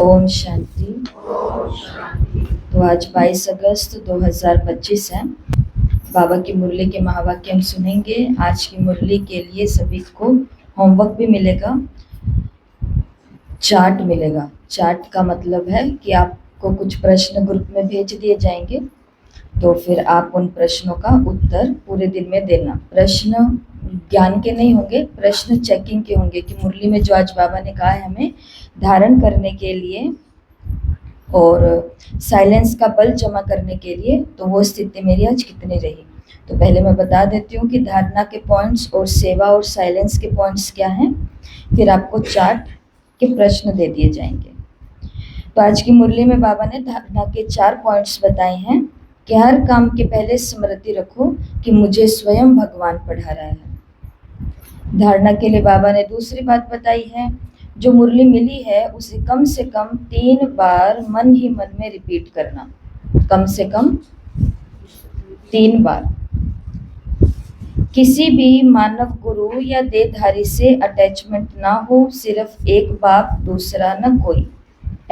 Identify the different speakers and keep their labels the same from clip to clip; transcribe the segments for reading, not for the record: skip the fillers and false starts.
Speaker 1: ओम शांति। तो आज 22 अगस्त 2025 है। बाबा की मुरली के महावाक्य हम सुनेंगे। आज की मुरली के लिए सभी को होमवर्क भी मिलेगा, चार्ट मिलेगा। चार्ट का मतलब है कि आपको कुछ प्रश्न ग्रुप में भेज दिए जाएंगे, तो फिर आप उन प्रश्नों का उत्तर पूरे दिन में देना। प्रश्न ज्ञान के नहीं होंगे, प्रश्न चेकिंग के होंगे कि मुरली में जो आज बाबा ने कहा है हमें धारण करने के लिए और साइलेंस का बल जमा करने के लिए, तो वो स्थिति मेरी आज कितनी रही। तो पहले मैं बता देती हूँ कि धारणा के पॉइंट्स और सेवा और साइलेंस के पॉइंट्स क्या हैं, फिर आपको चार्ट के प्रश्न दे दिए जाएंगे। तो आज की मुरली में बाबा ने धारणा के 4 पॉइंट्स बताए हैं कि हर काम के पहले स्मृति रखो कि मुझे स्वयं भगवान पढ़ा रहा है। धारणा के लिए बाबा ने दूसरी बात बताई है, जो मुरली मिली है उसे कम से कम 3 बार मन ही मन में रिपीट करना, कम से कम 3 बार। किसी भी मानव गुरु या देहधारी से अटैचमेंट ना हो, सिर्फ एक बाप दूसरा न कोई,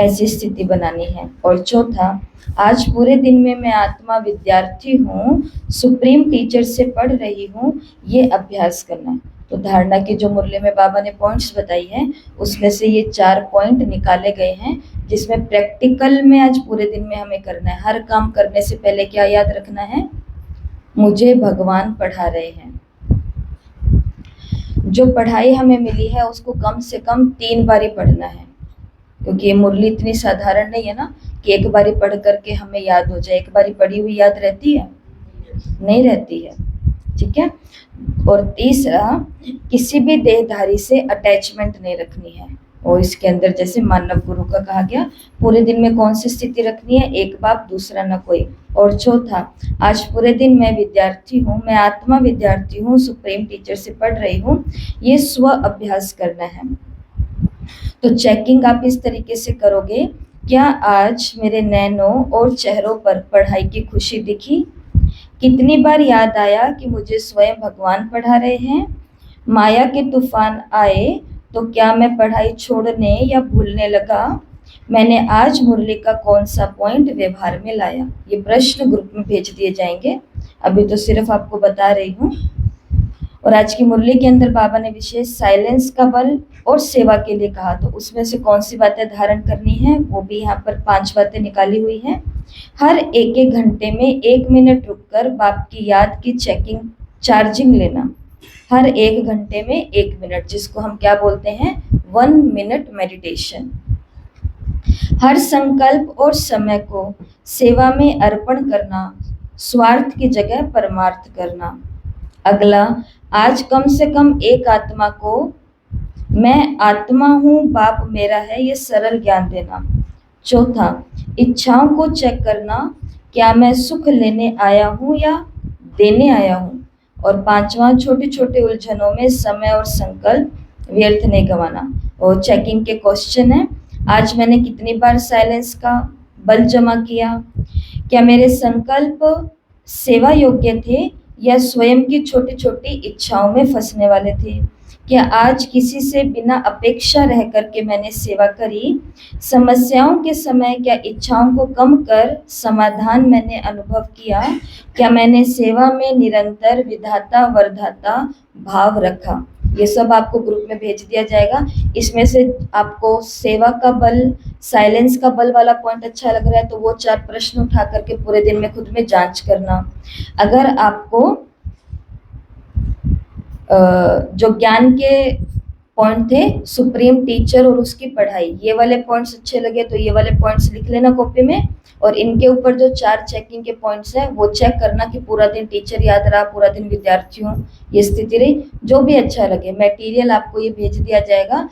Speaker 1: ऐसी स्थिति बनानी है। और चौथा, आज पूरे दिन में मैं आत्मा विद्यार्थी हूँ, सुप्रीम टीचर से पढ़ रही हूँ, ये अभ्यास करना है। तो धारणा की जो मुरली में बाबा ने पॉइंट्स बताई हैं उसमें से ये 4 पॉइंट निकाले गए हैं, जिसमें प्रैक्टिकल में आज पूरे दिन में हमें करना है। हर काम करने से पहले क्या याद रखना है, मुझे भगवान पढ़ा रहे हैं। जो पढ़ाई हमें मिली है उसको कम से कम 3 बार ही पढ़ना है, क्योंकि ये मुरली इतनी साधारण नहीं है ना कि एक बारी पढ़ करके हमें याद हो जाए। एक बारी पढ़ी हुई याद रहती है? नहीं रहती है, ठीक है। और तीसरा, किसी भी देहधारी से अटैचमेंट नहीं रखनी है। और इसके अंदर जैसे मानव गुरु का कहा गया, पूरे दिन में कौन सी स्थिति रखनी है, एक बाप दूसरा न कोई। और चौथा, आज पूरे दिन मैं विद्यार्थी हूँ, मैं आत्मा विद्यार्थी हूँ, सुप्रीम टीचर से पढ़ रही हूँ, ये स्व अभ्यास करना है। तो चेकिंग आप इस तरीके से करोगे, क्या आज मेरे नैनों और चेहरों पर पढ़ाई की खुशी दिखी? कितनी बार याद आया कि मुझे स्वयं भगवान पढ़ा रहे हैं? माया के तूफान आए तो क्या मैं पढ़ाई छोड़ने या भूलने लगा? मैंने आज मुरली का कौन सा पॉइंट व्यवहार में लाया? ये प्रश्न ग्रुप में भेज दिए जाएंगे, अभी तो सिर्फ आपको बता रही हूँ। और आज की मुरली के अंदर बाबा ने विशेष साइलेंस का बल और सेवा के लिए कहा, तो उसमें से कौन सी बातें धारण करनी है वो भी यहाँ पर 5 बातें निकाली हुई हैं। हर एक घंटे में 1 मिनट रुककर बाप की याद की चेकिंग चार्जिंग लेना। हर 1 घंटे में 1 मिनट, जिसको हम क्या बोलते हैं, 1 मिनट मेडिटेशन। हर संकल्प और समय को सेवा में अर्पण करना, स्वार्थ की जगह परमार्थ करना। अगला, आज कम से कम एक आत्मा को मैं आत्मा हूँ, बाप मेरा है, ये सरल ज्ञान देना। चौथा, इच्छाओं को चेक करना, क्या मैं सुख लेने आया हूँ या देने आया हूँ। और 5वां, छोटे छोटे उलझनों में समय और संकल्प व्यर्थ नहीं गंवाना। और चेकिंग के क्वेश्चन है, आज मैंने कितनी बार साइलेंस का बल जमा किया? क्या मेरे संकल्प सेवा योग्य थे या स्वयं की छोटी छोटी इच्छाओं में फंसने वाले थे? क्या आज किसी से बिना अपेक्षा रह करके मैंने सेवा करी? समस्याओं के समय क्या इच्छाओं को कम कर समाधान मैंने अनुभव किया? क्या मैंने सेवा में निरंतर विधाता वरदाता भाव रखा? ये सब आपको ग्रुप में भेज दिया जाएगा। इसमें से आपको सेवा का बल, साइलेंस का बल वाला पॉइंट अच्छा लग रहा है तो वो 4 प्रश्न उठा करके पूरे दिन में खुद में जांच करना। अगर आपको जो ज्ञान के पॉइंट थे, सुप्रीम टीचर और उसकी पढ़ाई, ये वाले पॉइंट्स अच्छे लगे तो ये वाले पॉइंट्स लिख लेना कॉपी में। और इनके ऊपर जो 4 चेकिंग के पॉइंट्स हैं वो चेक करना कि पूरा दिन टीचर याद रहा, पूरा दिन विद्यार्थी हूँ, ये स्थिति रही। जो भी अच्छा लगे, मटेरियल आपको ये भेज दिया जाएगा।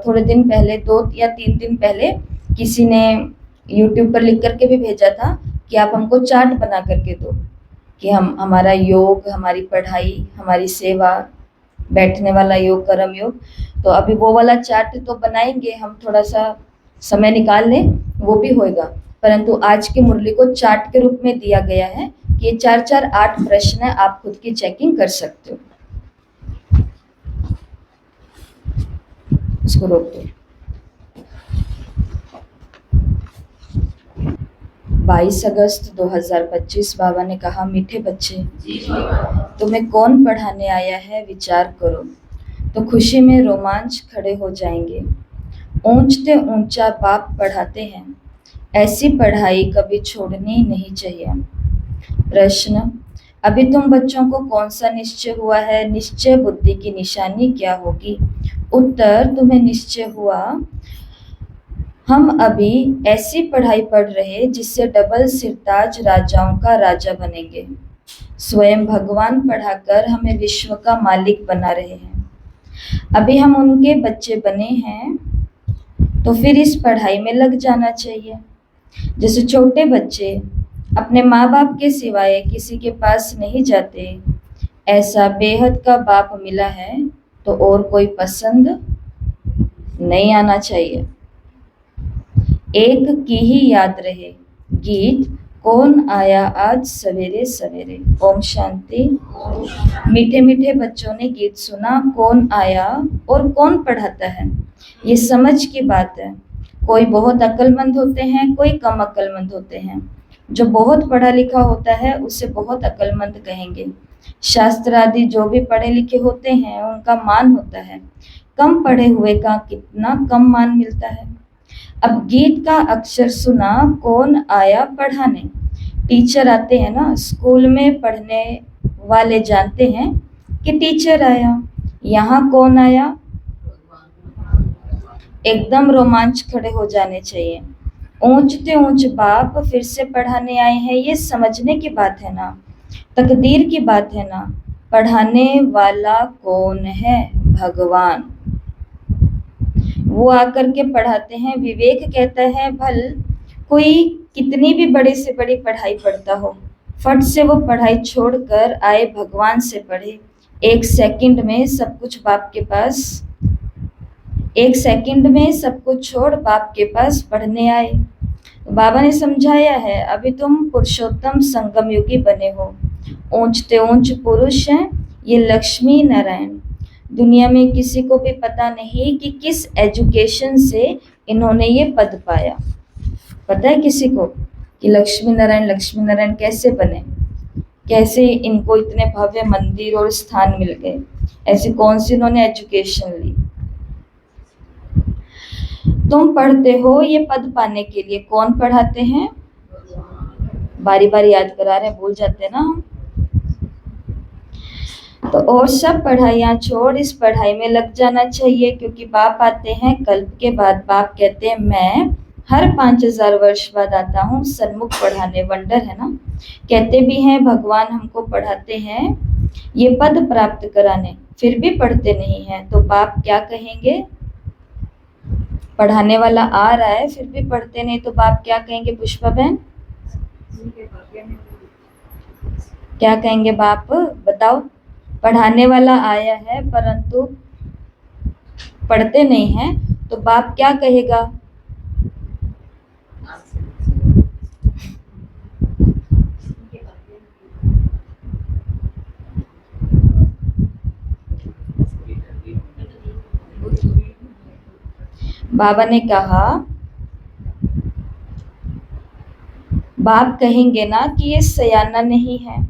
Speaker 1: थोड़े दिन पहले, 2 या 3 दिन पहले किसी ने यूट्यूब पर लिख करके भी भेजा था कि आप हमको चार्ट बना करके दो कि हम हमारा योग, हमारी पढ़ाई, हमारी सेवा, बैठने वाला योग, कर्म योग। तो अभी वो वाला चार्ट तो बनाएंगे हम, थोड़ा सा समय निकाल लें, वो भी होएगा। परंतु आज की मुरली को चार्ट के रूप में दिया गया है कि ये 4-4, 8 प्रश्न है, आप खुद की चेकिंग कर सकते हो। इसको रोक दो। 22 अगस्त 2025 बाबा ने कहा, मीठे बच्चे तुम्हें कौन पढ़ाने आया है विचार करो, तो खुशी में रोमांच खड़े हो जाएंगे। ऊंचते ऊंचा बाप पढ़ाते हैं, ऐसी पढ़ाई कभी छोड़नी नहीं चाहिए। प्रश्न, अभी तुम बच्चों को कौन सा निश्चय हुआ है, निश्चय बुद्धि की निशानी क्या होगी? उत्तर, तुम्हें निश्चय हुआ हम अभी ऐसी पढ़ाई पढ़ रहे जिससे डबल सिरताज राजाओं का राजा बनेंगे। स्वयं भगवान पढ़ाकर हमें विश्व का मालिक बना रहे हैं। अभी हम उनके बच्चे बने हैं तो फिर इस पढ़ाई में लग जाना चाहिए। जैसे छोटे बच्चे अपने माँ बाप के सिवाय किसी के पास नहीं जाते, ऐसा बेहद का बाप मिला है तो और कोई पसंद नहीं आना चाहिए। एक की ही याद रहे, गीत कौन आया आज सवेरे सवेरे। ओम शांति। मीठे मीठे बच्चों ने गीत सुना, कौन आया और कौन पढ़ाता है, ये समझ की बात है। कोई बहुत अक्लमंद होते हैं, कोई कम अक्लमंद होते हैं। जो बहुत पढ़ा लिखा होता है उसे बहुत अक्लमंद कहेंगे। शास्त्र आदि जो भी पढ़े लिखे होते हैं उनका मान होता है। कम पढ़े हुए का कितना कम मान मिलता है। अब गीत का अक्षर सुना, कौन आया पढ़ाने। टीचर आते हैं ना, स्कूल में पढ़ने वाले जानते हैं कि टीचर आया। यहाँ कौन आया, एकदम रोमांच खड़े हो जाने चाहिए। ऊंचते ऊंच बाप फिर से पढ़ाने आए हैं, ये समझने की बात है ना, तकदीर की बात है ना। पढ़ाने वाला कौन है, भगवान। वो आकर के पढ़ाते हैं। विवेक कहता है भल कोई कितनी भी बड़ी से बड़ी पढ़ाई पढ़ता हो, फट से वो पढ़ाई छोड़कर आए भगवान से पढ़े। एक सेकंड में सब कुछ बाप के पास, एक सेकंड में सब कुछ छोड़ बाप के पास पढ़ने आए। बाबा ने समझाया है, अभी तुम पुरुषोत्तम संगम युगी बने हो, ऊंचते ऊंच पुरुष हैं ये लक्ष्मी नारायण। दुनिया में किसी को भी पता नहीं कि किस एजुकेशन से इन्होंने ये पद पाया। पता है किसी को कि लक्ष्मी नारायण कैसे बने, कैसे इनको इतने भव्य मंदिर और स्थान मिल गए, ऐसी कौन सी इन्होंने एजुकेशन ली। तुम पढ़ते हो ये पद पाने के लिए, कौन पढ़ाते हैं, बारी बारी याद करा रहे हैं, भूल जाते हैं ना हम। तो और सब पढ़ाइयाँ छोड़ इस पढ़ाई में लग जाना चाहिए, क्योंकि बाप आते हैं कल्प के बाद। बाप कहते हैं मैं हर 5000 वर्ष बाद आता हूँ सन्मुख पढ़ाने। वंडर है ना। कहते भी हैं भगवान हमको पढ़ाते हैं ये पद प्राप्त कराने, फिर भी पढ़ते नहीं हैं, तो बाप क्या कहेंगे। पढ़ाने वाला आ रहा है फिर भी पढ़ते नहीं, तो बाप क्या कहेंगे। पुष्पा बहन क्या कहेंगे बाप, बताओ। पढ़ाने वाला आया है परंतु पढ़ते नहीं हैं, तो बाप क्या कहेगा। बाबा ने कहा, बाप कहेंगे ना कि ये सयाना नहीं है,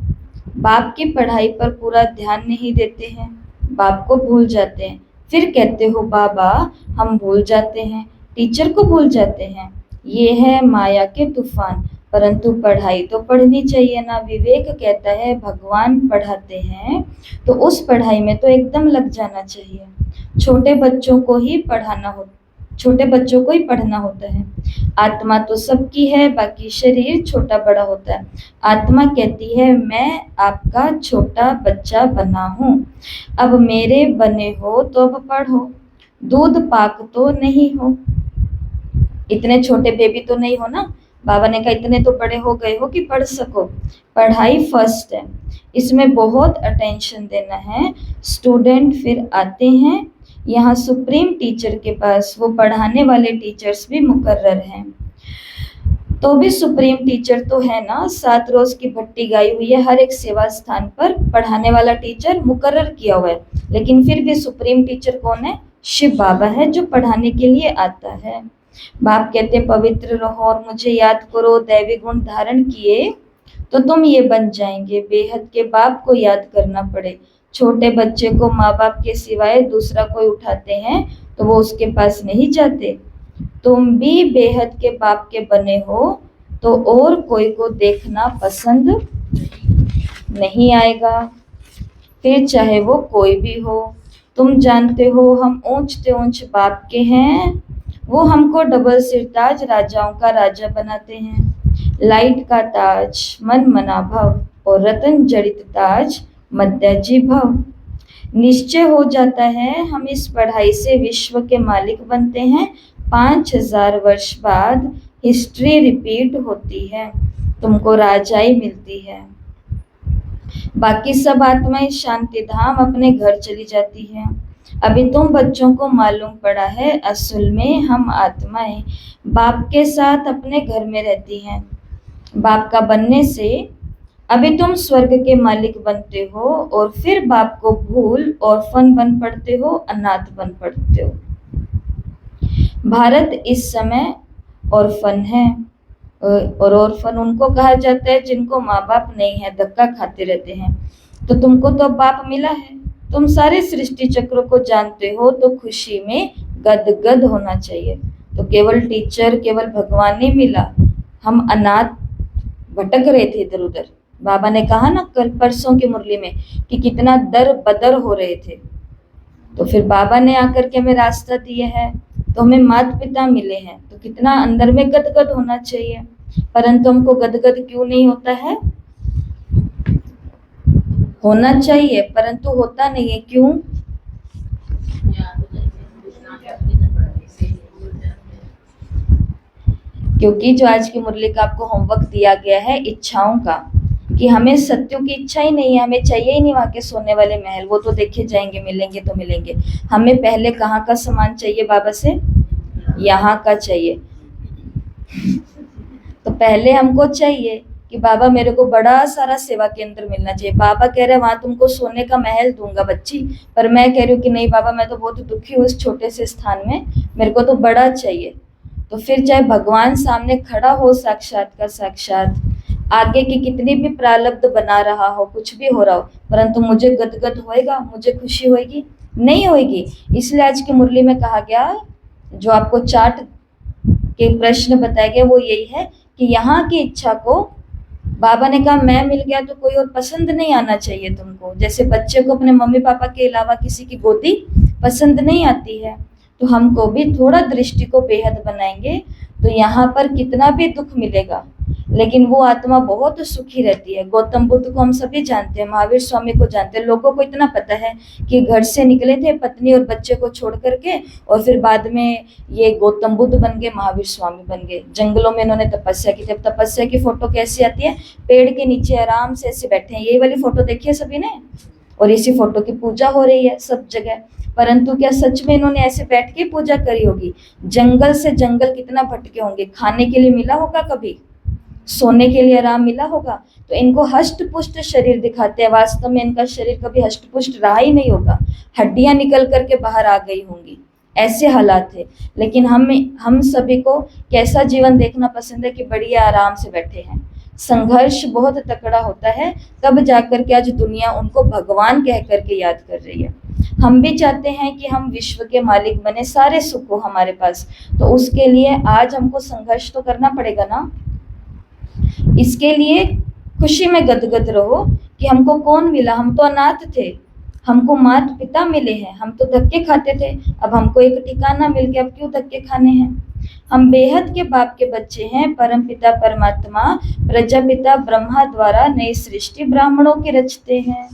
Speaker 1: बाप की पढ़ाई पर पूरा ध्यान नहीं देते हैं, बाप को भूल जाते हैं। फिर कहते हो बाबा हम भूल जाते हैं, टीचर को भूल जाते हैं। ये है माया के तूफान, परंतु पढ़ाई तो पढ़नी चाहिए ना। विवेक कहता है भगवान पढ़ाते हैं तो उस पढ़ाई में तो एकदम लग जाना चाहिए। छोटे बच्चों को ही पढ़ाना होता, छोटे बच्चों को ही पढ़ना होता है। आत्मा तो सबकी है, बाकी शरीर छोटा बड़ा होता है। आत्मा कहती है मैं आपका छोटा बच्चा बना हूँ, अब मेरे बने हो तो अब पढ़ो। दूध पाक तो नहीं हो, इतने छोटे बेबी तो नहीं हो ना। बाबा ने कहा इतने तो बड़े हो गए हो कि पढ़ सको। पढ़ाई फर्स्ट है, इसमें बहुत अटेंशन देना है। स्टूडेंट फिर आते हैं यहाँ सुप्रीम टीचर के पास, वो पढ़ाने वाले टीचर्स भी मुकर्रर हैं। तो भी सुप्रीम टीचर तो है ना, 7 रोज की भट्टी गाई हुई है, हर एक सेवा स्थान पर पढ़ाने वाला टीचर मुकर्रर किया हुआ है। लेकिन फिर भी सुप्रीम टीचर कौन है, शिव बाबा है जो पढ़ाने के लिए आता है। बाप कहते पवित्र रहो और मुझे याद करो, दैवी गुण धारण किए तो तुम ये बन जाएंगे। बेहद के बाप को याद करना पड़े। छोटे बच्चे को माँ बाप के सिवाय दूसरा कोई उठाते हैं तो वो उसके पास नहीं जाते। तुम भी बेहद के बाप के बने हो तो और कोई को देखना पसंद नहीं आएगा, फिर चाहे वो कोई भी हो। तुम जानते हो हम ऊंच से ऊंच बाप के हैं, वो हमको डबल सिरताज राजाओं का राजा बनाते हैं। लाइट का ताज मन मना भव और रतन जड़ित ताज मध्याजी भव। निश्चय हो जाता है हम इस पढ़ाई से विश्व के मालिक बनते हैं। 5000 वर्ष बाद हिस्ट्री रिपीट होती है, तुमको राजाई मिलती है। बाकी सब आत्माएं शांति धाम अपने घर चली जाती हैं। अभी तुम बच्चों को मालूम पड़ा है असल में हम आत्माएं बाप के साथ अपने घर में रहती हैं। बाप का बनने से अभी तुम स्वर्ग के मालिक बनते हो और फिर बाप को भूल ऑर्फन बन पड़ते हो, अनाथ बन पड़ते हो। भारत इस समय ऑर्फन है और ऑर्फन उनको कहा जाता है जिनको माँ बाप नहीं है, धक्का खाते रहते हैं। तो तुमको तो बाप मिला है, तुम सारे सृष्टि चक्र को जानते हो तो खुशी में गदगद होना चाहिए। तो केवल टीचर, केवल भगवान नहीं मिला, हम अनाथ भटक रहे थे इधर उधर। बाबा ने कहा ना कल परसों की मुरली में कि कितना दर बदर हो रहे थे, तो फिर बाबा ने आकर के हमें रास्ता दिया है, तो हमें माता पिता मिले हैं, तो कितना अंदर में गदगद होना चाहिए। परंतु हमको गदगद क्यों नहीं होता है? होना चाहिए परंतु होता नहीं है, क्यों? क्योंकि जो आज की मुरली का आपको होमवर्क दिया गया है इच्छाओं का, कि हमें सत्यों की इच्छा ही नहीं है, हमें चाहिए ही नहीं वहां के सोने वाले महल, वो तो देखे जाएंगे, मिलेंगे तो मिलेंगे। हमें पहले कहाँ का सामान चाहिए बाबा से? यहाँ का चाहिए। तो पहले हमको चाहिए कि बाबा मेरे को बड़ा सारा सेवा केंद्र मिलना चाहिए। बाबा कह रहे वहां तुमको सोने का महल दूंगा बच्ची, पर मैं कह रही हूँ कि नहीं बाबा, मैं तो बहुत दुखी हूँ इस छोटे से स्थान में, मेरे को तो बड़ा चाहिए। तो फिर चाहे भगवान सामने खड़ा हो साक्षात का साक्षात, आगे की कितनी भी प्रारब्ध बना रहा हो, कुछ भी हो रहा हो, परंतु मुझे गदगद होएगा, मुझे खुशी होएगी? नहीं होएगी। इसलिए आज की मुरली में कहा गया, जो आपको चार्ट के प्रश्न बताया गया वो यही है कि यहाँ की इच्छा को बाबा ने कहा मैं मिल गया तो कोई और पसंद नहीं आना चाहिए तुमको। जैसे बच्चे को अपने मम्मी पापा के अलावा किसी की गोदी पसंद नहीं आती है, तो हमको भी थोड़ा दृष्टि को बेहद बनाएंगे तो यहाँ पर कितना भी दुख मिलेगा लेकिन वो आत्मा बहुत सुखी रहती है। गौतम बुद्ध को हम सभी जानते हैं, महावीर स्वामी को जानते हैं। लोगों को इतना पता है कि घर से निकले थे पत्नी और बच्चे को छोड़ करके, और फिर बाद में ये गौतम बुद्ध बन गए, महावीर स्वामी बन गए। जंगलों में इन्होंने तपस्या की थी। अब तपस्या की फोटो कैसी आती है? पेड़ के नीचे आराम से ऐसे बैठे हैं, यही वाली फोटो देखी है सभी ने, और इसी फोटो की पूजा हो रही है सब जगह। परंतु क्या सच में इन्होंने ऐसे बैठ के पूजा करी होगी? जंगल से जंगल कितना भटके होंगे, खाने के लिए मिला होगा कभी, सोने के लिए आराम मिला होगा? तो इनको हष्ट पुष्ट शरीर दिखाते हैं, वास्तव में इनका शरीर कभी हष्ट पुष्ट रहा ही नहीं होगा, हड्डियां निकल करके बाहर आ गई होंगी, ऐसे हालात थे। लेकिन हम सभी को कैसा जीवन देखना पसंद है कि बढ़िया आराम से बैठे हैं। संघर्ष बहुत तकड़ा होता है, तब जाकर के आज दुनिया उनको भगवान कह करके याद कर रही है। हम भी चाहते हैं कि हम विश्व के मालिक बने, सारे सुख हो हमारे पास, तो उसके लिए आज हमको संघर्ष तो करना पड़ेगा ना। इसके लिए खुशी में गदगद रहो कि हमको कौन मिला, हम तो अनाथ थे, हमको माता पिता मिले हैं, हम तो धक्के खाते थे, अब हमको एक ठिकाना मिल गया, अब क्यों धक्के खाने हैं? हम बेहद के बाप के बच्चे हैं। परम पिता परमात्मा प्रजापिता ब्रह्मा द्वारा नई सृष्टि ब्राह्मणों की रचते हैं।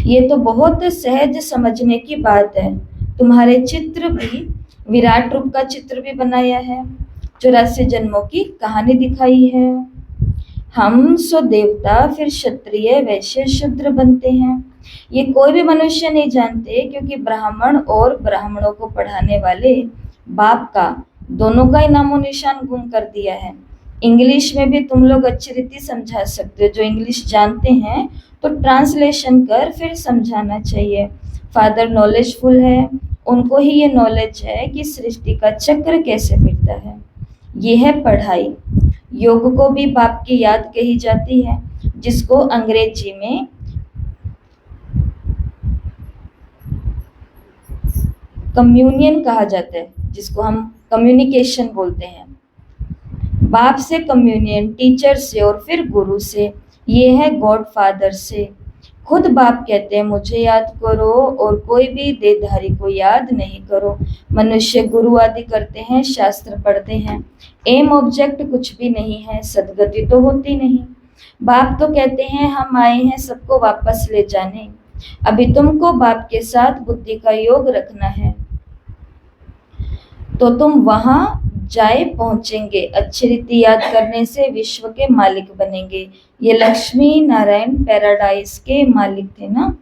Speaker 1: ये तो बहुत सहज समझने की बात है। तुम्हारे चित्र भी, विराट रूप का चित्र भी बनाया है, 84 जन्मों की कहानी दिखाई है। हम सो देवता, फिर क्षत्रिय, वैश्य, शूद्र बनते हैं। ये कोई भी मनुष्य नहीं जानते, क्योंकि ब्राह्मण और ब्राह्मणों को पढ़ाने वाले बाप का दोनों का ही नामो निशान गुम कर दिया है। इंग्लिश में भी तुम लोग अच्छी रीति समझा सकते हो, जो इंग्लिश जानते हैं तो ट्रांसलेशन कर फिर समझाना चाहिए। फादर नॉलेजफुल है उनको ही ये नॉलेज है कि सृष्टि का चक्र कैसे फिरता है। ये है पढ़ाई। योग को भी बाप की याद कही जाती है, जिसको अंग्रेजी में कम्युनियन कहा जाता है, जिसको हम कम्युनिकेशन बोलते हैं। बाप से कम्युनियन, टीचर से और फिर गुरु से, ये है गॉड फादर से। खुद बाप कहते हैं मुझे याद करो और कोई भी देहधारी को याद नहीं करो। मनुष्य गुरु आदि करते हैं, शास्त्र पढ़ते हैं, एम ऑब्जेक्ट कुछ भी नहीं है, सदगति तो होती नहीं। बाप तो कहते हैं हम आए हैं सबको वापस ले जाने। अभी तुमको बाप के साथ बुद्धि का योग रखना है, तो तुम वहां जाए पहुंचेंगे। अच्छी रीति याद करने से विश्व के मालिक बनेंगे। ये लक्ष्मी नारायण पैराडाइज के मालिक थे ना।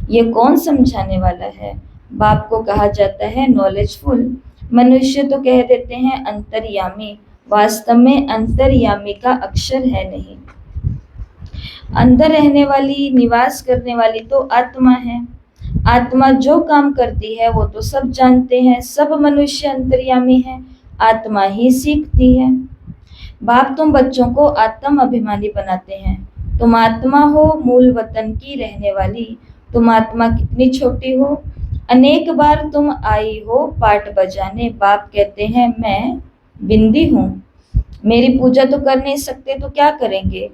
Speaker 1: ये कौन समझाने वाला है? बाप को कहा जाता है नॉलेजफुल। मनुष्य तो कह देते हैं अंतर्यामी, वास्तव में अंतर्यामी का अक्षर है नहीं। अंदर रहने वाली, निवास करने वाली तो आत्मा है। आत्मा जो काम करती है वो तो सब जानते हैं। सब मनुष्य अंतर्यामी है, आत्मा ही सीखती है। बाप तुम बच्चों को आत्म अभिमानी बनाते हैं। तुम आत्मा हो, मूल वतन की रहने वाली। तुम आत्मा कितनी छोटी हो, अनेक बार तुम आई हो पाठ बजाने। बाप कहते हैं मैं बिंदी हूँ, मेरी पूजा तो कर नहीं सकते तो क्या करेंगे,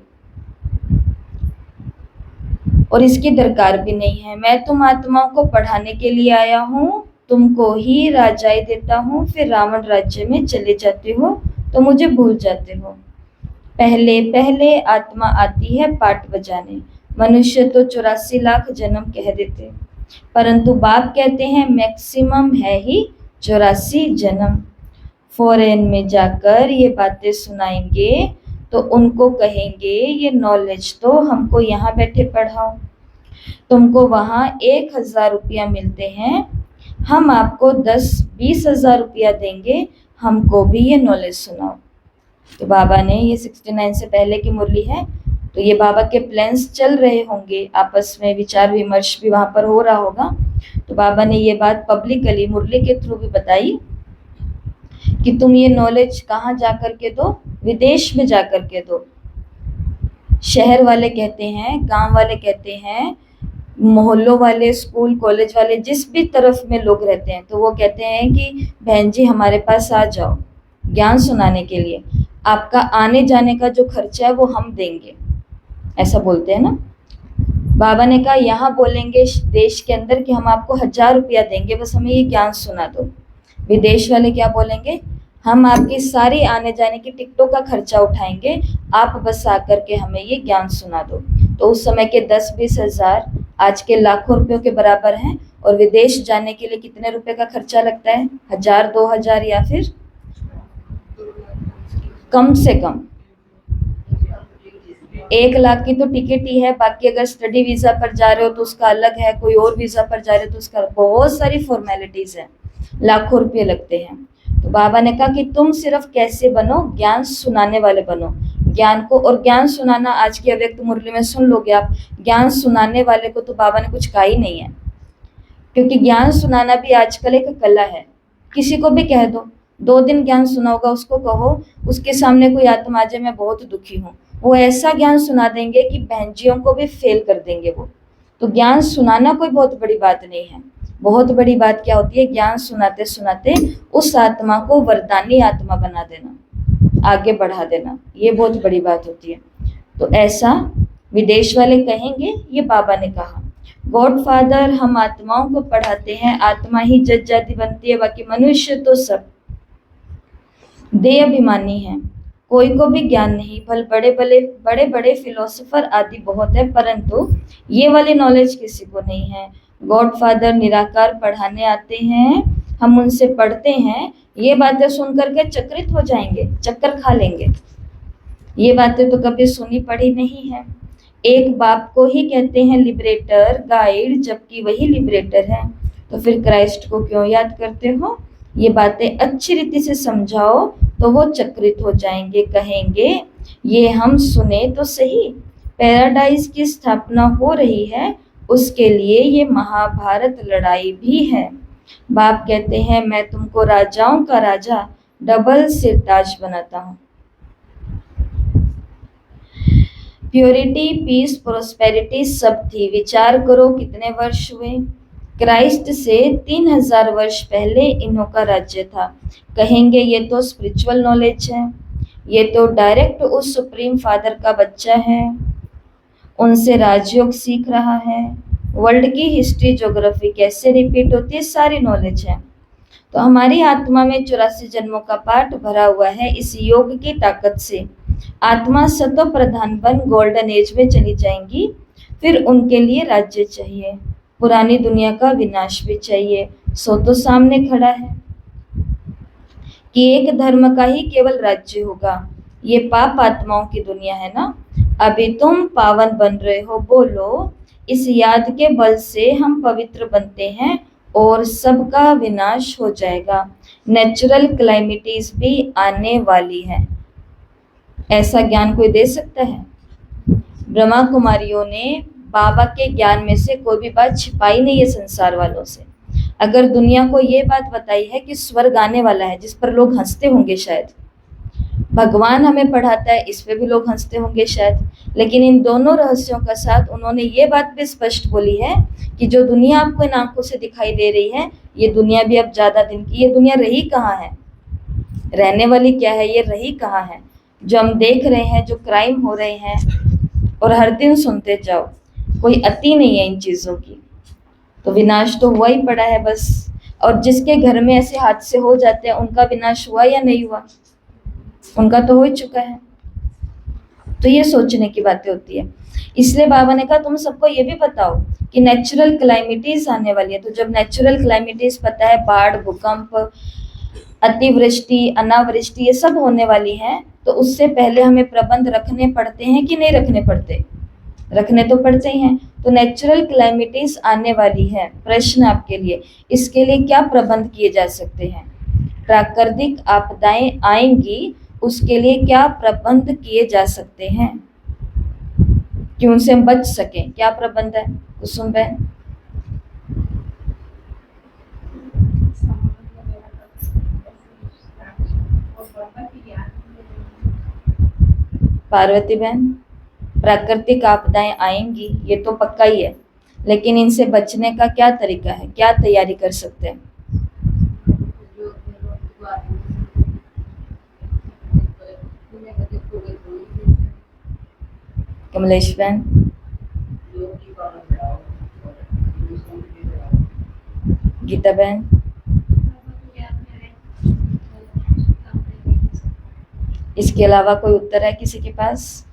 Speaker 1: और इसकी दरकार भी नहीं है। मैं तुम आत्माओं को पढ़ाने के लिए आया हूँ, तुमको ही राजाई देता हूँ, फिर रावण राज्य में चले जाते हो तो मुझे भूल जाते हो। पहले पहले आत्मा आती है पाठ बजाने। मनुष्य तो 84 लाख जन्म कह देते, परंतु बाप कहते हैं मैक्सिमम है ही 84 जन्म। फॉरेन में जाकर ये बातें सुनाएंगे तो उनको कहेंगे ये नॉलेज तो हमको यहाँ बैठे पढ़ाओ। तुमको वहाँ 1000 रुपया मिलते हैं, हम आपको 10-20 हजार रुपया देंगे, हमको भी ये नॉलेज सुनाओ। तो बाबा ने, ये 69 से पहले की मुरली है, तो ये बाबा के प्लान्स चल रहे होंगे, आपस में विचार विमर्श भी वहाँ पर हो रहा होगा। तो बाबा ने ये बात पब्लिकली मुरली के थ्रू भी बताई कि तुम ये नॉलेज कहाँ जा कर के दो, विदेश में जा कर के दो। शहर वाले कहते हैं, गांव वाले कहते हैं, मोहल्लों वाले, स्कूल कॉलेज वाले, जिस भी तरफ में लोग रहते हैं, तो वो कहते हैं कि बहन जी हमारे पास आ जाओ ज्ञान सुनाने के लिए, आपका आने जाने का जो खर्चा है वो हम देंगे, ऐसा बोलते हैं ना। बाबा ने कहा यहाँ बोलेंगे देश के अंदर कि हम आपको 1000 रुपया देंगे, बस हमें ये ज्ञान सुना दो। विदेश वाले क्या बोलेंगे, हम आपकी सारी आने जाने की टिकटों का खर्चा उठाएंगे, आप बस आकर के हमें ये ज्ञान सुना दो। तो उस समय के 10-20 हजार आज के लाखों रुपयों के बराबर हैं। और विदेश जाने के लिए कितने रुपए का खर्चा लगता है? 1000-2000 या फिर कम से कम 1 लाख की तो टिकट ही है। बाकी अगर स्टडी वीजा पर जा रहे हो तो उसका अलग है, कोई और वीजा पर जा रहे हो तो उसका बहुत सारी फॉर्मेलिटीज है, लाखों रुपये लगते हैं। तो बाबा ने कहा कि तुम सिर्फ कैसे बनो, ज्ञान सुनाने वाले बनो। ज्ञान को, और ज्ञान सुनाना आज की अव्यक्त मुरली में सुन लोगे आप, ज्ञान सुनाने वाले को तो बाबा ने कुछ कहा ही नहीं है, क्योंकि ज्ञान सुनाना भी आजकल एक कला है। किसी को भी कह दो 2 दिन ज्ञान सुना होगा, उसको कहो उसके सामने कोई आत्मा आ जाए मैं बहुत दुखी हूँ, वो ऐसा ज्ञान सुना देंगे कि बहनजियों को भी फेल कर देंगे वो। तो ज्ञान सुनाना कोई बहुत बड़ी बात नहीं है। बहुत बड़ी बात क्या होती है, ज्ञान सुनाते सुनाते उस आत्मा को वरदानी आत्मा बना देना, आगे बढ़ा देना, ये बहुत बड़ी बात होती है। तो ऐसा विदेश वाले कहेंगे, ये बाबा ने कहा। गॉड फादर हम आत्माओं को पढ़ाते हैं, आत्मा ही जज जाति बनती है, बाकी मनुष्य तो सब देह अभिमानी है, कोई को भी ज्ञान नहीं। भल बड़े बड़े फिलोसोफर आदि बहुत है, परंतु ये वाली नॉलेज किसी को नहीं है। गॉड फादर निराकार पढ़ाने आते हैं, हम उनसे पढ़ते हैं, ये बातें सुन करके चक्रित हो जाएंगे, चक्कर खा लेंगे। ये बातें तो कभी सुनी पढ़ी नहीं है। एक बाप को ही कहते हैं लिबरेटर, गाइड, जबकि वही लिबरेटर है। तो फिर क्राइस्ट को क्यों याद करते हो? ये बातें अच्छी रीति से समझाओ तो वो चक्रित हो जाएंगे, कहेंगे ये हम सुने तो सही, पैराडाइज की स्थापना हो रही है, उसके लिए ये महाभारत लड़ाई भी है। बाप कहते हैं मैं तुमको राजाओं का राजा डबल सिरताज बनाता हूँ। प्योरिटी, पीस, प्रोस्पेरिटी सब थी। विचार करो कितने वर्ष हुए। क्राइस्ट से 3000 वर्ष पहले इन्हों का राज्य था। कहेंगे ये तो स्पिरिचुअल नॉलेज है, ये तो डायरेक्ट उस सुप्रीम फादर का बच्चा है, उनसे राजयोग सीख रहा है। वर्ल्ड की हिस्ट्री, ज्योग्राफी कैसे रिपीट होती है, सारी नॉलेज है। तो हमारी आत्मा में 84 जन्मों का पाठ भरा हुआ है। इस योग की ताकत से आत्मा सतो प्रधान बन गोल्डन एज में चली जाएंगी। फिर उनके लिए राज्य चाहिए, पुरानी दुनिया का विनाश भी चाहिए। सो तो सामने खड़ा है कि एक धर्म का ही केवल राज्य होगा। ये पाप आत्माओं की दुनिया है ना। अभी तुम पावन बन रहे हो, बोलो इस याद के बल से हम पवित्र बनते हैं और सबका विनाश हो जाएगा। नेचुरल क्लाइमिटीज भी आने वाली है। ऐसा ज्ञान कोई दे सकता है? ब्रह्मा कुमारियों ने बाबा के ज्ञान में से कोई भी बात छिपाई नहीं है संसार वालों से। अगर दुनिया को ये बात बताई है कि स्वर्ग आने वाला है, जिस पर लोग हंसते होंगे शायद, भगवान हमें पढ़ाता है, इस पे भी लोग हंसते होंगे शायद, लेकिन इन दोनों रहस्यों का साथ उन्होंने ये बात भी स्पष्ट बोली है कि जो दुनिया आपको इन आंखों से दिखाई दे रही है, ये दुनिया भी अब ज्यादा दिन की, ये दुनिया रही कहाँ है, रहने वाली क्या है, ये रही कहाँ है। जो हम देख रहे हैं, जो क्राइम हो रहे हैं, और हर दिन सुनते जाओ, कोई अति नहीं है इन चीजों की। तो विनाश तो हुआ ही पड़ा है बस। और जिसके घर में ऐसे हादसे हो जाते हैं, उनका विनाश हुआ या नहीं हुआ? उनका तो हो ही चुका है। तो ये सोचने की बातें होती है। इसलिए बाबा ने कहा तुम सबको ये भी बताओ कि नेचुरल क्लाइमिटीज आने वाली है। तो जब नेचुरल क्लाइमिटीज पता है, बाढ़, भूकंप, अतिवृष्टि, अनावृष्टि, ये सब होने वाली है, तो उससे पहले हमें प्रबंध रखने पड़ते हैं कि नहीं रखने पड़ते? रखने तो पड़ते ही हैं। तो नेचुरल क्लाइमिटीज आने वाली है। प्रश्न आपके लिए, इसके लिए क्या प्रबंध किए जा सकते हैं? प्राकृतिक आपदाएं आएंगी, उसके लिए क्या प्रबंध किए जा सकते हैं कि उनसे हम बच सकें? क्या प्रबंध है कुसुम बहन? पार्वती बहन, प्राकृतिक आपदाएं आएंगी, ये तो पक्का ही है, लेकिन इनसे बचने का क्या तरीका है, क्या तैयारी कर सकते हैं? कमलेश बहन, गीता बहन, इसके अलावा कोई उत्तर है किसी के पास?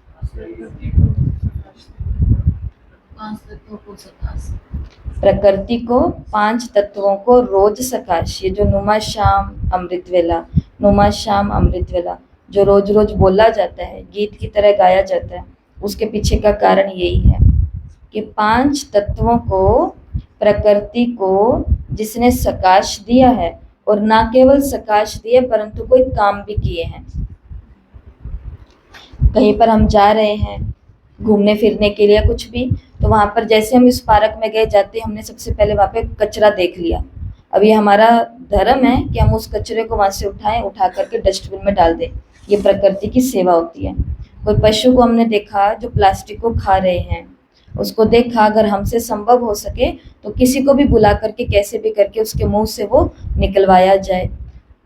Speaker 1: प्रकृति को 5 तत्वों को रोज सकाश, ये जो नुमा शाम अमृत वेला, नुमा शाम अमृत वेला जो रोज रोज बोला जाता है, गीत की तरह गाया जाता है, उसके पीछे का कारण यही है कि 5 तत्वों को, प्रकृति को जिसने सकाश दिया है, और ना केवल सकाश दिए परंतु कोई काम भी किए हैं। कहीं पर हम जा रहे हैं घूमने फिरने के लिए कुछ भी, तो वहाँ पर जैसे हम इस पार्क में गए, जाते हमने सबसे पहले वहाँ पे कचरा देख लिया। अब ये हमारा धर्म है कि हम उस कचरे को वहाँ से उठाएं, उठा करके डस्टबिन में डाल दें। ये प्रकृति की सेवा होती है। कोई पशु को हमने देखा जो प्लास्टिक को खा रहे हैं, उसको देखा, अगर हमसे संभव हो सके तो किसी को भी बुला करके कैसे भी करके उसके मुंह से वो निकलवाया जाए।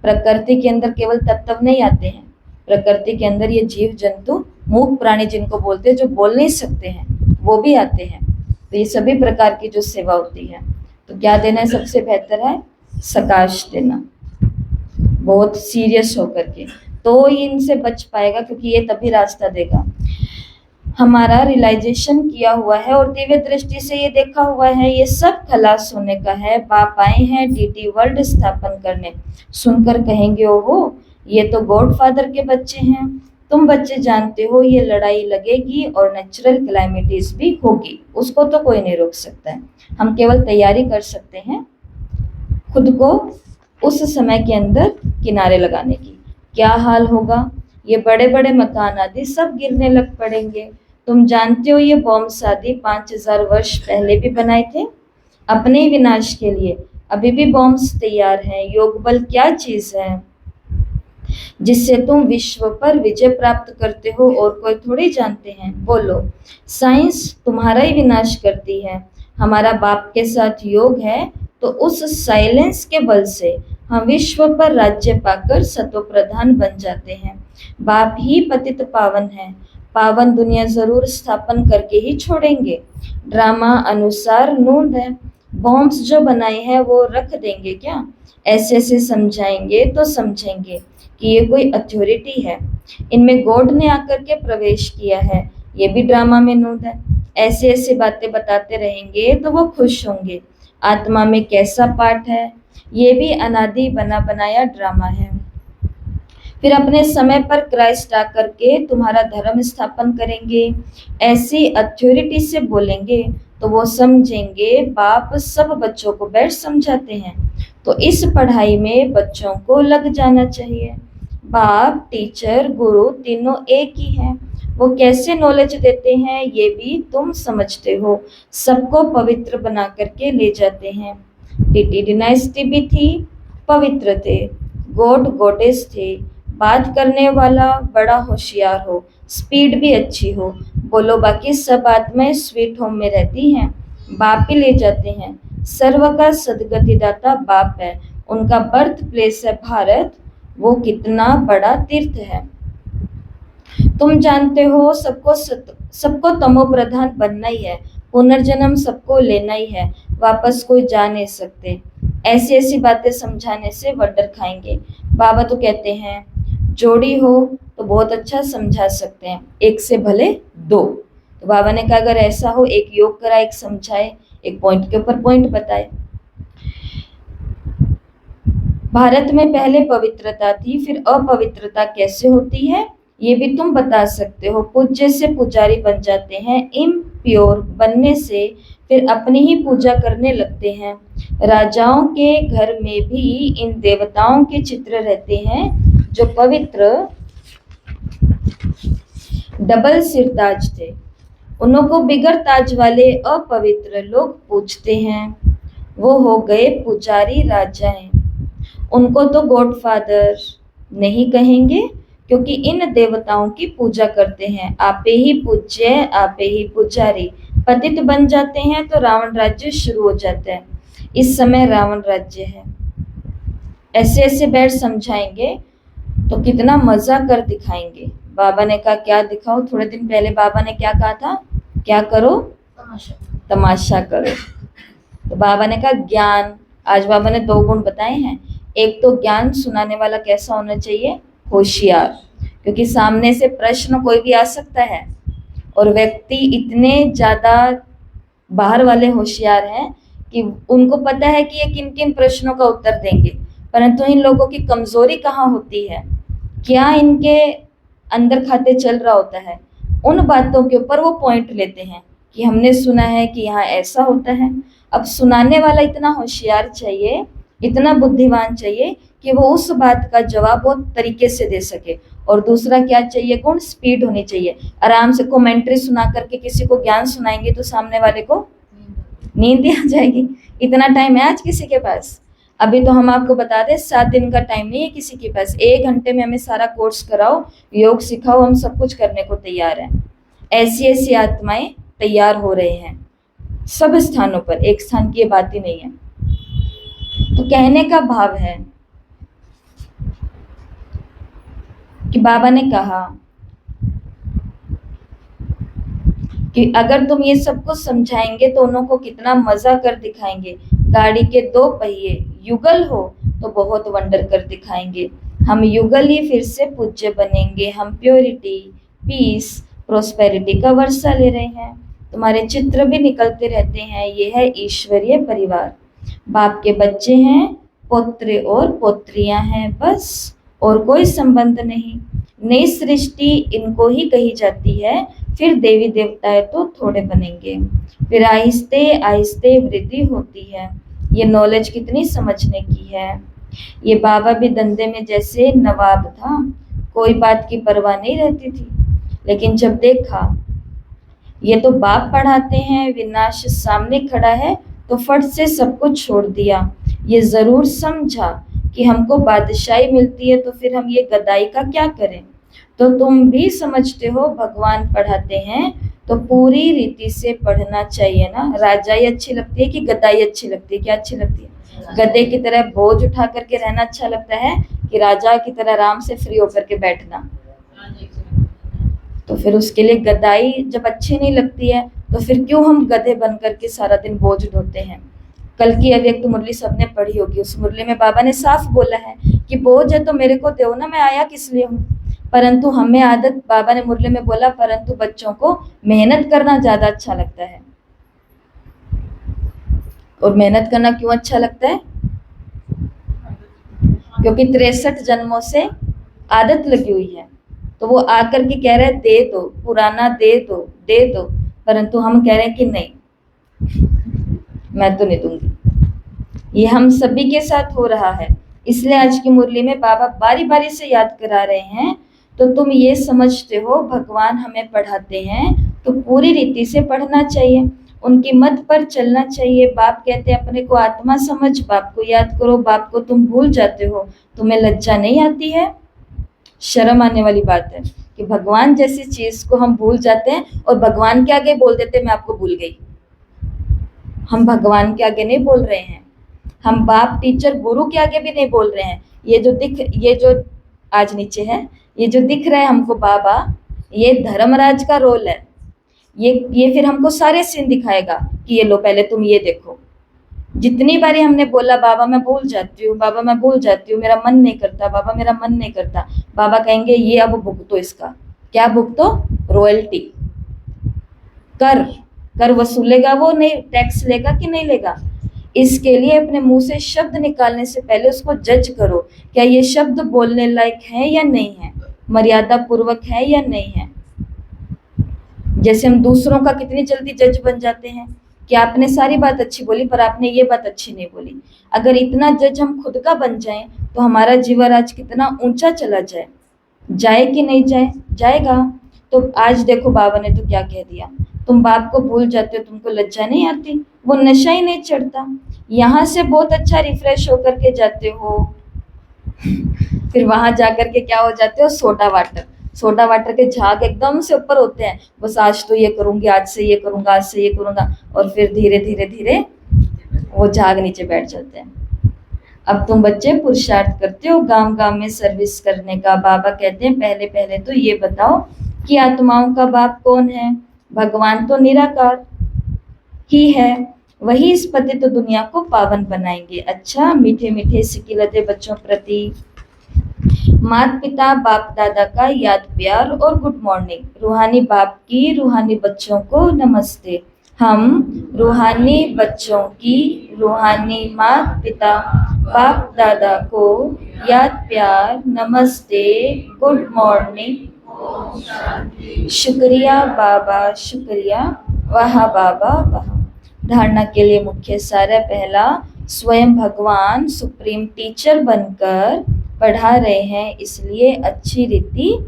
Speaker 1: प्रकृति के अंदर केवल तत्व नहीं आते हैं, प्रकृति के अंदर ये जीव जंतु, मूक प्राणी जिनको बोलते हैं, जो बोल नहीं सकते हैं, वो भी आते हैं। तो ये सभी प्रकार की जो सेवा होती है, तो क्या देना है? सबसे बेहतर है सकाश देना, बहुत सीरियस होकर के, तो इनसे बच पाएगा, क्योंकि ये तभी रास्ता देगा। हमारा रियलाइजेशन किया हुआ है और दिव्य दृष्टि से ये देखा हुआ है, ये सब खलास होने का है। बाप आए हैं डीटी वर्ल्ड स्थापन करने। सुनकर कहेंगे ओहो, ये तो गॉड फादर के बच्चे हैं। तुम बच्चे जानते हो ये लड़ाई लगेगी और नेचुरल क्लाइमिटीज भी होगी, उसको तो कोई नहीं रोक सकता है। हम केवल तैयारी कर सकते हैं खुद को उस समय के अंदर किनारे लगाने की। क्या हाल होगा? ये बड़े बड़े मकान आदि सब गिरने लग पड़ेंगे। तुम जानते हो ये बॉम्ब आदि 5000 वर्ष पहले भी बनाए थे अपने ही विनाश के लिए। अभी भी बॉम्ब्स तैयार हैं। योग बल क्या चीज है जिससे तुम विश्व पर विजय प्राप्त करते हो और कोई थोड़ी जानते हैं? बोलो। साइंस तुम्हारा ही विनाश करती है। हमारा बाप के साथ योग है तो उस साइलेंस के बल से हम विश्व पर राज्य पाकर सतोप्रधान बन जाते हैं। बाप ही पतित पावन है। पावन दुनिया जरूर स्थापन करके ही छोड़ेंगे। ड्रामा अनुसार नूंद है। बॉम्ब्स जो बनाए हैं वो रख देंगे क्या? ऐसे ऐसे समझाएंगे तो समझेंगे कि ये कोई अथॉरिटी है। इनमें गॉड ने आकर के प्रवेश किया है। ये भी ड्रामा में नूंद है। ऐसे ऐसे बातें बताते रहेंगे तो वो खुश होंगे। आत्मा में कैसा पाठ है? ये भी अनादि बना बनाया ड्रामा है। फिर अपने समय पर क्राइस्ट आकर के तुम्हारा धर्म स्थापन करेंगे। ऐसी अथॉरिटी से बोलेंगे तो वो समझेंगे बाप सब बच्चों को बैठ समझाते हैं। तो इस पढ़ाई में बच्चों को लग जाना चाहिए। बाप, टीचर, गुरु तीनों एक ही हैं। वो कैसे नॉलेज देते हैं ये भी तुम समझते हो। सबको पवित्र बना करके ले जाते हैं। टीटी डिनाइस्टी भी थी, पवित्र थे। गॉड गॉडेस थे। बात करने वाला बड़ा होशियार हो, स्पीड भी अच्छी हो। बोलो बाकी सब आत्माएं स्वीट होम में रहती हैं, बाप ही ले जाते हैं। सर्व का सदगतिदाता बाप है। उनका बर्थ प्लेस है भारत। वो कितना बड़ा तीर्थ है। तुम जानते हो सबको तमो प्रधान बनना ही है। पुनर्जन्म सबको लेना ही है। वापस कोई जा नहीं सकते। ऐसी ऐसी बातें समझाने से वंडर खाएंगे। बाबा तो कहते हैं जोड़ी हो तो बहुत अच्छा समझा सकते हैं, एक से भले दो। तो बाबा ने कहा अगर ऐसा हो एक योग कराए, एक समझाए, एक पॉइंट के ऊपर पॉइंट बताए। भारत में पहले पवित्रता थी, फिर अपवित्रता कैसे होती है ये भी तुम बता सकते हो। पूज्य से पुजारी बन जाते हैं। इम्प्योर बनने से फिर अपनी ही पूजा करने लगते हैं। राजाओं के घर में भी इन देवताओं के चित्र रहते हैं जो पवित्र डबल सिर ताज थे। उनको बिगर ताज वाले अपवित्र लोग पूछते हैं। वो हो गए पुजारी राजाएं। उनको तो गॉडफादर नहीं कहेंगे क्योंकि इन देवताओं की पूजा करते हैं। आपे ही पूज्य, आपे ही पुजारी। पतित बन जाते हैं तो रावण राज्य शुरू हो जाता है। इस समय रावण राज्य है। ऐसे ऐसे बैठ समझाएंगे तो कितना मजा कर दिखाएंगे। बाबा ने कहा क्या दिखाओ? थोड़े दिन पहले बाबा ने क्या कहा था? क्या करो? तमाशा करो। तो बाबा ने कहा ज्ञान। आज बाबा ने 2 गुण बताए हैं। एक तो ज्ञान सुनाने वाला कैसा होना चाहिए? होशियार, क्योंकि सामने से प्रश्न कोई भी आ सकता है और व्यक्ति इतने ज्यादा बाहर वाले होशियार हैं कि उनको पता है कि ये किन किन प्रश्नों का उत्तर देंगे, परंतु इन लोगों की कमजोरी कहाँ होती है, क्या इनके अंदर खाते चल रहा होता है, उन बातों के ऊपर वो पॉइंट लेते हैं कि हमने सुना है कि यहाँ ऐसा होता है। अब सुनाने वाला इतना होशियार चाहिए, इतना बुद्धिमान चाहिए कि वो उस बात का जवाब बहुत तरीके से दे सके। और दूसरा क्या चाहिए गुण? स्पीड होनी चाहिए। आराम से कमेंट्री सुना करके किसी को ज्ञान सुनाएंगे तो सामने वाले को नींद आ जाएगी। इतना टाइम है आज किसी के पास? अभी तो हम आपको बता दें 7 दिन का टाइम नहीं है किसी के पास। 1 घंटे में हमें सारा कोर्स कराओ, योग सिखाओ, हम सब कुछ करने को तैयार हैं। ऐसी ऐसी आत्माएं तैयार हो रहे हैं सब स्थानों पर, एक स्थान की ये बात ही नहीं है। तो कहने का भाव है कि बाबा ने कहा कि अगर तुम ये सब कुछ समझाएंगे तो उनको कितना मजा कर दिखाएंगे। गाड़ी के 2 पहिए युगल हो तो बहुत वंडर कर दिखाएंगे। हम युगल ही फिर से पूज्य बनेंगे। हम प्योरिटी, पीस, प्रोस्पेरिटी का वर्षा ले रहे हैं। तुम्हारे चित्र भी निकलते रहते हैं। ये है ईश्वरीय परिवार। बाप के बच्चे हैं, पोत्र और पोत्रियां हैं, बस और कोई संबंध नहीं। नई सृष्टि इनको ही कही जाती है। फिर देवी देवताएं तो थोड़े बनेंगे। फिर आहिस्ते आहिस्ते वृद्धि होती है। ये नॉलेज कितनी समझने की है। ये बाबा भी धंधे में जैसे नवाब था, कोई बात की परवाह नहीं रहती थी। लेकिन जब देखा ये तो बाप पढ़ाते हैं, विनाश सामने खड़ा है, तो फट से सब कुछ छोड़ दिया। ये जरूर समझा कि हमको बादशाही मिलती है, तो फिर हम ये गदाई का क्या करें। तो तुम भी समझते हो भगवान पढ़ाते हैं तो पूरी रीति से पढ़ना चाहिए ना। राजाई अच्छी लगती है कि गदाई अच्छी लगती है? क्या अच्छी लगती है? गधे की तरह बोझ उठा करके रहना अच्छा लगता है कि राजा की तरह आराम से फ्री होकर के बैठना? तो फिर उसके लिए गदाई जब अच्छी नहीं लगती है तो फिर क्यों हम गधे बन करके सारा दिन बोझ ढोते हैं। कल की अव्यक्त मुरली सबने पढ़ी होगी, उस मुरली में बाबा ने साफ बोला है कि बोझ है तो मेरे को दो ना, मैं आया किस लिए हूँ। परंतु हमें आदत, बाबा ने मुरली में बोला, परंतु बच्चों को मेहनत करना ज्यादा अच्छा लगता है। और मेहनत करना क्यों अच्छा लगता है? क्योंकि 63 जन्मों से आदत लगी हुई है। तो वो आकर के कह रहे हैं दे दो, पुराना दे दो, दे दो, परंतु हम कह रहे हैं कि नहीं, मैं तो नहीं दूंगी। ये हम सभी के साथ हो रहा है। इसलिए आज की मुरली में बाबा बारी बारी से याद करा रहे हैं, तो तुम ये समझते हो भगवान हमें पढ़ाते हैं तो पूरी रीति से पढ़ना चाहिए, उनकी मत पर चलना चाहिए। बाप कहते हैं अपने को आत्मा समझ, बाप को याद करो। बाप को तुम भूल जाते हो, तुम्हें लज्जा नहीं आती है? शर्म आने वाली बात है कि भगवान जैसी चीज को हम भूल जाते हैं और भगवान के आगे बोल देते मैं आपको भूल गई। हम भगवान के आगे नहीं बोल रहे हैं, हम बाप, टीचर, गुरु के आगे भी नहीं बोल रहे हैं। ये जो आज नीचे है, ये जो दिख रहा है हमको बाबा, ये धर्मराज का रोल है। ये फिर हमको सारे सीन दिखाएगा कि ये लो, पहले तुम ये देखो। जितनी बारी हमने बोला बाबा मैं भूल जाती हूँ, बाबा मैं भूल जाती हूँ, मेरा मन नहीं करता, बाबा मेरा मन नहीं करता, बाबा कहेंगे ये अब भुगतो इसका। क्या भुगतो? रॉयल्टी, कर। कर वसूलेगा वो, नहीं टैक्स लेगा कि नहीं लेगा। इसके लिए अपने मुंह से शब्द निकालने से पहले उसको जज करो, क्या ये शब्द बोलने लायक है या नहीं है, मर्यादा पूर्वक है या नहीं है। जैसे हम दूसरों का कितनी जल्दी जज बन जाते हैं कि आपने सारी बात अच्छी बोली पर आपने ये बात अच्छी नहीं बोली। अगर इतना जज हम खुद का बन जाएं तो हमारा जीवन आज कितना ऊंचा चला जाए। जाए कि नहीं जाए? जाएगा। तो आज देखो बाबा ने तो क्या कह दिया, तुम बाप को भूल जाते हो, तुमको लज्जा नहीं आती, वो नशा ही नहीं चढ़ता। यहाँ से बहुत अच्छा रिफ्रेश होकर के जाते हो, फिर वहां जाकर के क्या हो जाते हो? Soda water. सोडा वाटर के झाग एकदम से ऊपर होते हैं, बस आज तो ये करूंगी, आज से ये करूंगा, आज से ये करूंगा, और फिर धीरे धीरे धीरे वो झाग नीचे बैठ जाते हैं। अब तुम बच्चे पुरुषार्थ करते हो गांव गांव में सर्विस करने का। बाबा कहते हैं पहले पहले तो ये बताओ कि आत्माओं का बाप कौन है? भगवान तो निराकार ही है, वही इस पतित दुनिया को पावन बनाएंगे। अच्छा, मीठे मीठे सिकिलते बच्चों प्रति माता पिता बाप दादा का याद प्यार और गुड मॉर्निंग। रूहानी बाप की रूहानी बच्चों को नमस्ते। हम रूहानी बच्चों की रूहानी माता पिता बाप दादा को याद प्यार, नमस्ते, गुड मॉर्निंग, शुक्रिया बाबा, शुक्रिया, वाह बाबा वाह। धारणा के लिए मुख्य सार है, पहला, स्वयं भगवान सुप्रीम टीचर बनकर पढ़ा रहे हैं, इसलिए अच्छी रीति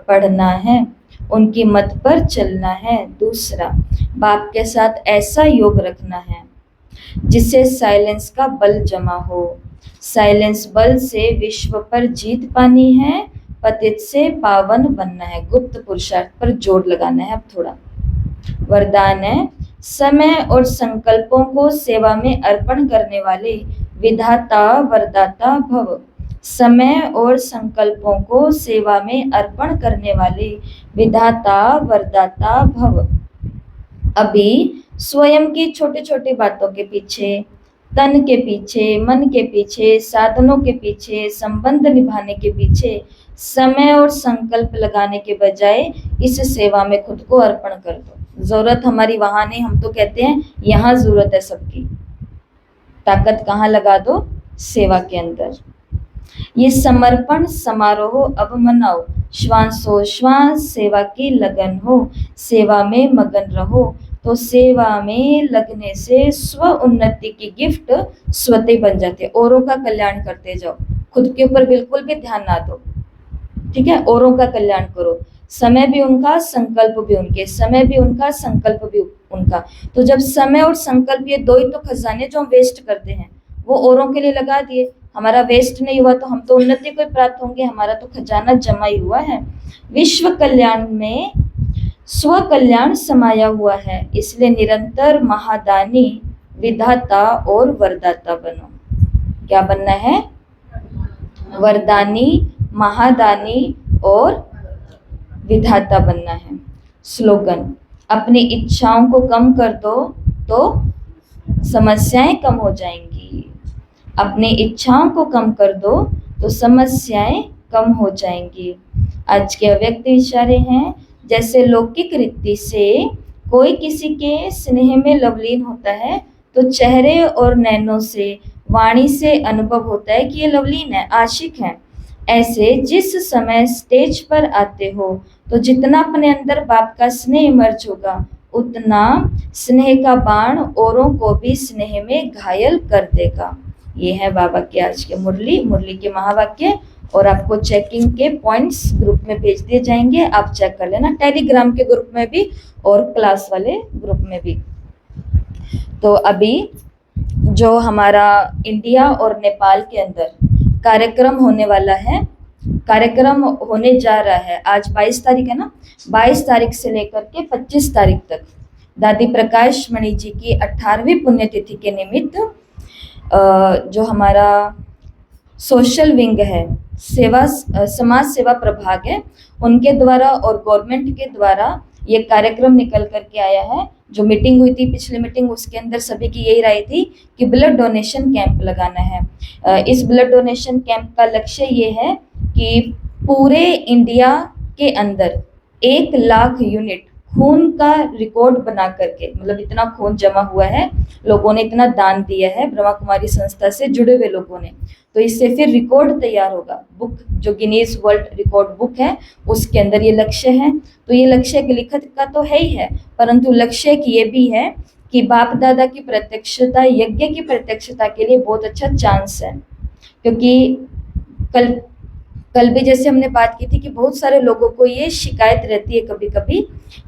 Speaker 1: पढ़ना है, उनकी मत पर चलना है। दूसरा, बाप के साथ ऐसा योग रखना है जिससे साइलेंस का बल जमा हो। साइलेंस बल से विश्व पर जीत पानी है, पतित से पावन बनना है। गुप्त पुरुषार्थ पर जोर लगाना है। अब थोड़ा वरदान है, समय और संकल्पों को सेवा में अर्पण करने वाले विधाता वरदाता भव। समय और संकल्पों को सेवा में अर्पण करने वाले विधाता वरदाता भव। अभी स्वयं की छोटी छोटी बातों के पीछे, तन के पीछे, मन के पीछे, साधनों के पीछे, संबंध निभाने के पीछे समय और संकल्प लगाने के बजाय इस सेवा में खुद को अर्पण कर दो। जरूरत हमारी वहां नहीं, हम तो कहते हैं यहाँ जरूरत है सबकी। ताकत कहाँ लगा दो? सेवा के अंदर। ये समर्पण समारोह अब मनाओ, श्वासोश्वास सेवा की लगन हो, सेवा में मगन रहो। तो सेवा में लगने से स्व उन्नति की गिफ्ट स्वतः बन जाती है। औरों का कल्याण करते जाओ, खुद के ऊपर बिल्कुल भी ध्यान ना दो, ठीक है? औरों का कल्याण करो। समय भी उनका, संकल्प भी उनके, समय भी उनका, संकल्प भी उनका। तो जब समय और संकल्प, ये दो ही तो खजाने जो हम वेस्ट करते हैं, वो औरों के लिए लगा दिए, हमारा वेस्ट नहीं हुआ तो हम तो उन्नति को प्राप्त होंगे, हमारा तो खजाना जमा ही हुआ है। विश्व कल्याण में स्व कल्याण समाया हुआ है, इसलिए निरंतर महादानी, विधाता और वरदाता बनो। क्या बनना है? वरदानी, महादानी और विधाता बनना है। स्लोगन, अपनी इच्छाओं को कम कर दो तो समस्याएं कम हो जाएंगी। अपनी इच्छाओं को कम कर दो तो समस्याएं कम हो जाएंगी। आज के अव्यक्त इशारे हैं, जैसे लौकिक रीति से कोई किसी के स्नेह में लवलीन होता है तो चेहरे और नैनों से, वाणी से अनुभव होता है कि ये लवलीन है, आशिक है। ऐसे जिस समय स्टेज पर आते हो तो जितना अपने अंदर बाप का स्नेह इमर्ज होगा, उतना स्नेह का बाण औरों को भी स्नेह में घायल कर देगा। ये है बाबा के आज के मुरली के महावाक्य, और आपको चेकिंग के पॉइंट्स ग्रुप में भेज दिए जाएंगे, आप चेक कर लेना, टेलीग्राम के ग्रुप में भी और क्लास वाले ग्रुप में भी। तो अभी जो हमारा इंडिया और नेपाल के अंदर कार्यक्रम होने वाला है, कार्यक्रम होने जा रहा है, आज 22 तारीख है ना, 22 तारीख से लेकर के 25 तारीख तक दादी प्रकाश मणि जी की 18वीं पुण्यतिथि के निमित्त जो हमारा सोशल विंग है, सेवा समाज सेवा प्रभाग है, उनके द्वारा और गवर्नमेंट के द्वारा ये कार्यक्रम निकल करके आया है। जो मीटिंग हुई थी, पिछली मीटिंग, उसके अंदर सभी की यही राय थी कि ब्लड डोनेशन कैंप लगाना है। इस ब्लड डोनेशन कैंप का लक्ष्य ये है कि पूरे इंडिया के अंदर 1 लाख यूनिट खून का रिकॉर्ड बना करके, मतलब इतना खून जमा हुआ है, लोगों ने इतना दान दिया है, ब्रह्मा कुमारी संस्था से जुड़े हुए लोगों ने, तो इससे फिर रिकॉर्ड तैयार होगा, बुक जो गिनीज वर्ल्ड रिकॉर्ड बुक है उसके अंदर ये लक्ष्य है। तो ये लक्ष्य एक लिखत का तो है ही है, परंतु लक्ष्य एक ये भी है कि बाप दादा की प्रत्यक्षता, यज्ञ की प्रत्यक्षता के लिए बहुत अच्छा चांस है। क्योंकि कल भी जैसे हमने बात की थी कि बहुत सारे लोगों को ये शिकायत रहती है कभी कभी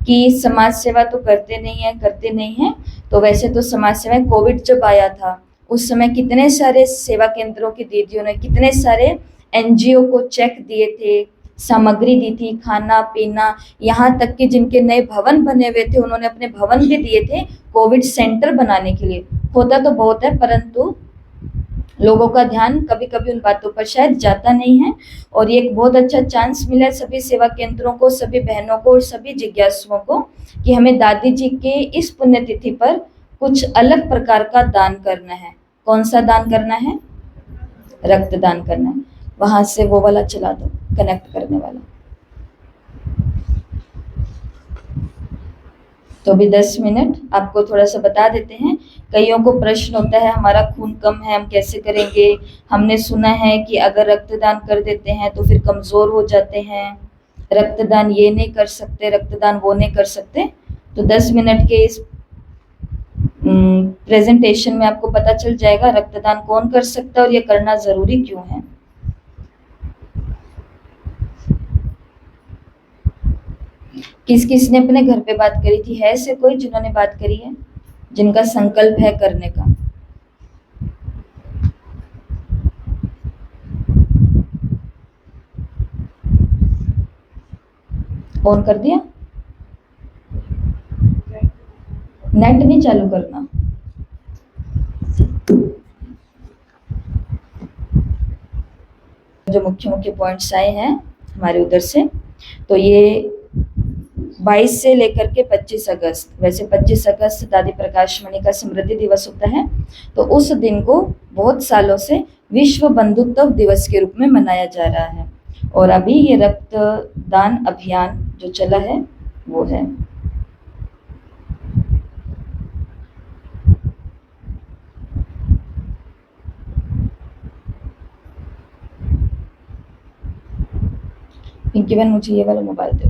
Speaker 1: कि समाज सेवा तो करते नहीं हैं। तो वैसे तो समाज सेवा, कोविड जब आया था उस समय कितने सारे सेवा केंद्रों की दीदियों ने कितने सारे एनजीओ को चेक दिए थे, सामग्री दी थी, खाना पीना, यहाँ तक कि जिनके नए भवन बने हुए थे उन्होंने अपने भवन भी दिए थे कोविड सेंटर बनाने के लिए। होता तो बहुत है, परंतु लोगों का ध्यान कभी कभी उन बातों पर शायद जाता नहीं है। और ये एक बहुत अच्छा चांस मिला है सभी सेवा केंद्रों को, सभी बहनों को और सभी जिज्ञासुओं को कि हमें दादी जी के इस पुण्यतिथि पर कुछ अलग प्रकार का दान करना है। कौन सा दान करना है? रक्तदान करना है। वहां से वो वाला चला दो, कनेक्ट करने वाला। तो अभी 10 मिनट आपको थोड़ा सा बता देते हैं। कईयों को प्रश्न होता है हमारा खून कम है, हम कैसे करेंगे? हमने सुना है कि अगर रक्तदान कर देते हैं तो फिर कमज़ोर हो जाते हैं, रक्तदान ये नहीं कर सकते, रक्तदान वो नहीं कर सकते। तो 10 मिनट के इस प्रेजेंटेशन में आपको पता चल जाएगा रक्तदान कौन कर सकता है और ये करना ज़रूरी क्यों है। किस किस ने अपने घर पे बात करी थी? है ऐसे कोई जिन्होंने बात करी है, जिनका संकल्प है करने का? ऑन कर दिया? नेट नहीं चालू करना। जो मुख्य मुख्य पॉइंट्स आए हैं हमारे उधर से, तो ये 22 से लेकर के 25 अगस्त, वैसे 25 अगस्त दादी प्रकाश मणि का स्मृति दिवस होता है, तो उस दिन को बहुत सालों से विश्व बंधुत्व दिवस के रूप में मनाया जा रहा है। और अभी ये रक्तदान अभियान जो चला है वो है। पिंकी बहन, मुझे ये वाला मोबाइल दो।